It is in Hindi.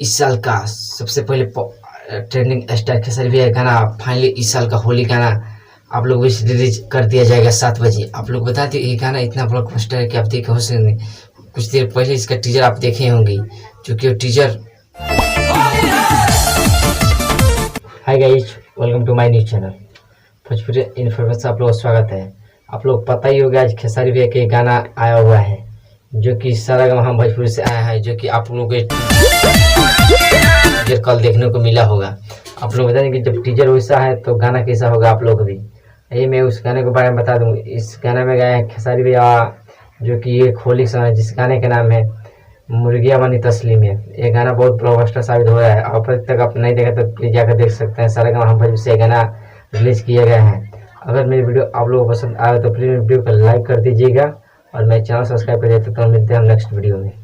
इस साल का सबसे पहले ट्रेंडिंग स्टार खेसारी भैया गाना फाइनली इस साल का होली गाना आप लोग भी रिलीज कर दिया जाएगा 7 बजे। आप लोग बता दें ये गाना इतना ब्लॉकबस्टर है कि आप देखे हो सकते कुछ देर पहले इसका टीजर आप देखे होंगे, क्योंकि वो teaser. Hi guys, welcome to my new channel Bhojpuri information. आप लोग स्वागत है। आप लोग पता ही होगा आज खेसारी भैया के गाना आया हुआ है जो कि सारेगामा भोजपुरी से आया है, जो कि आप लोगों के टीजर कल देखने को मिला होगा। आप लोग बता दें कि जब टीजर वैसा है तो गाना कैसा होगा आप लोग भी। यही मैं उस गाने के बारे में बता दूं। इस गाने में गाया है खेसारी भैया, जो कि ये होली समय जिस गाने का नाम है मुर्गिया बनी तस्लीम है। ये गाना बहुत ब्लॉकबस्टर साबित हो रहा है। अब तक आप नहीं देखा तो प्लीज जाकर देख सकते हैं। सारेगामा भोजपुरी से गाना रिलीज किया गया है। अगर मेरी वीडियो आप लोगों को पसंद आए तो प्लीज वीडियो को लाइक कर दीजिएगा और मेरे चैनल सब्सक्राइब कर दीजिए। तो मिलते हैं हम नेक्स्ट वीडियो में।